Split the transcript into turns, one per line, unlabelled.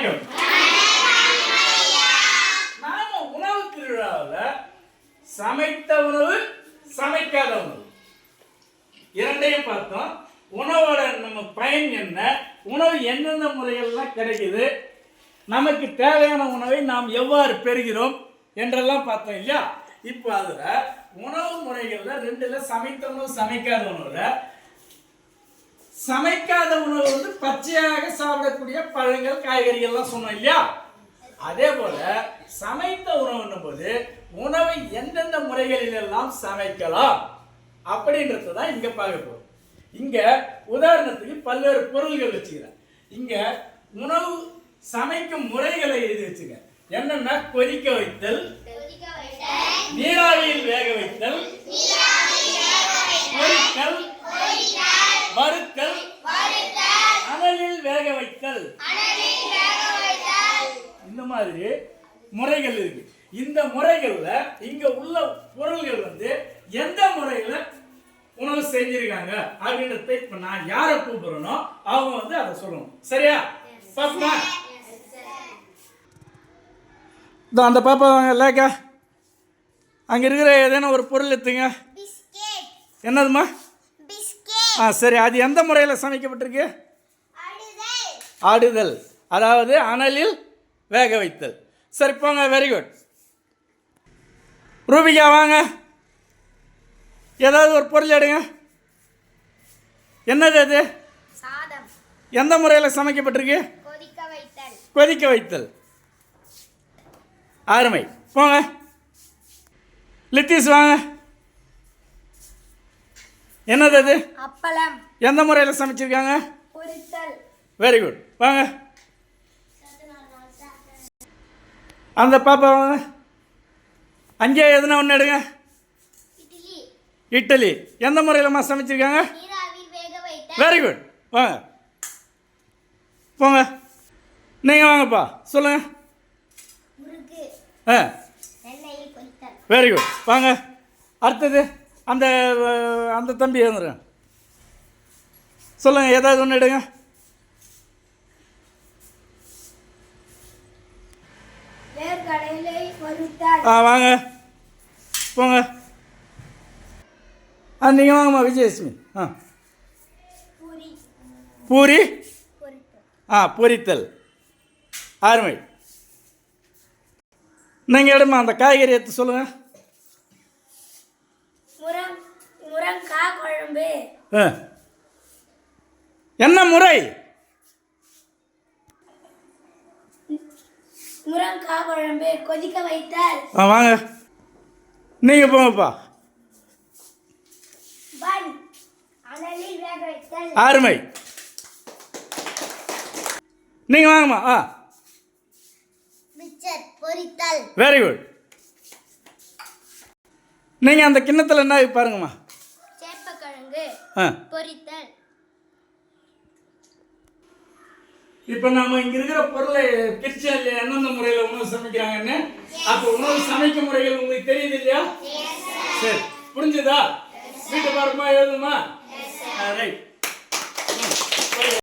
வணக்கம். நாம உணவு திருவிழாவில் சமைத்த உணவு, சமைக்காத உணவு இரண்டையும் பார்த்தோம். உணவோட நம்ம பயன் என்ன, உணவு எந்தெந்த முறைகள்லாம் கிடைக்குது, நமக்கு தேவையான உணவை நாம் எவ்வாறு பெறுகிறோம் என்றெல்லாம் பார்த்தோம் இல்லையா. இப்போ அதில் உணவு முறைகளில் ரெண்டுல சமைத்த உணவு, சமைக்காத உணவில் சமைக்காத உணவு வந்து பச்சையாக சாப்பிடக்கூடிய பழங்கள், காய்கறிகள்லாம் சொன்னோம் இல்லையா. அதே போல சமைத்த உணவுன்னும் போது உணவை எந்தெந்த முறைகளிலெல்லாம் சமைக்கலாம் அப்படின்றது தான் இங்க பார்க்க போறோம். இங்க உதாரணத்துக்கு பல்வேறு பொருள்கள் வச்சுக்கிறேன். இங்க உணவு சமைக்கும் முறைகளை எழுதி வச்சுங்க. என்னன்னா கொதிக்க வைத்தல், நீராவியில் வேக வைத்தல், பொரித்தல், வறுத்தல், அனலில் வேக வைத்தல், இந்த மாதிரி முறைகள் இருக்கு. இந்த முறைகள்ல இங்க உள்ள பொருள்கள் வந்து எந்த முறையில உணவு செஞ்சிருக்காங்க அப்படின்றத இப்ப நான் யாரை கூப்பிடுறேனோ அவங்க வந்து அதை சொல்லணும். சரியா? பாப்பா அந்த பாப்பா லேக்கா அங்க இருக்கிற ஏதேனும் ஒரு பொருள் எடுத்துங்க. என்னதுமா? சரி, அது எந்த முறையில் சமைக்கப்பட்டிருக்கு? ஆடுதல், அதாவது அனலில் வேக வைத்தல். சரி போங்க, வெரி குட். ரூபிகா வாங்க, ஏதாவது ஒரு பொருள் எடுங்க. என்னது அது? எந்த முறையில் சமைக்கப்பட்டிருக்கு? கொதிக்க வைத்தல். அருமை. போங்க. லித்தீஸ் வாங்க, என்னது அது?
அப்பளம்.
எந்த முறையில் சமைச்சிருக்காங்க?
பொரித்தல்.
Very good. வாங்க. அந்த பாப்பா வாங்க. அங்கே எதுனா ஒன்று எடுங்க. இட்லி. எந்த முறையிலமா சமைச்சிருக்காங்க? Very good. வாங்க போங்க. நீங்கள் வாங்கப்பா, சொல்லுங்க. Very good. வாங்க. அடுத்தது அந்த அந்த தம்பி எழுந்துருங்க, சொல்லுங்க. ஏதாவது ஒன்று எடுங்க. வாங்க போங்க. நீங்கள் வாங்கம்மா விஜயலட்சுமி. பூரி. பொரித்தல். அருமை. நீங்கள் எடுமா அந்த காய்கறி எடுத்து சொல்லுங்க.
முருங்கைக்காய் குழம்பு.
என்ன முறை?
முருங்கைக்காய் குழம்பு கொதிக்க வைத்தல்.
வாங்க, நீங்க போங்கப்பா.
அனலில் வேக வைத்தல்.
அருமை. நீங்க வாங்கம்மா.
மிச்சர் பொரித்தல்.
Very good. நீங்க அந்த கிண்ணத்துல என்ன பாருங்கம்மா.
சேப்பக்கிழங்கு பொரித்தல்.
இப்ப நாம இங்க இருக்கிற பொருளை பிரிச்சு எந்தெந்த முறையில உணவு சமைக்கிறாங்கன்னு, அப்ப உணவு சமைக்கும் முறைகள் உங்களுக்கு தெரியும்.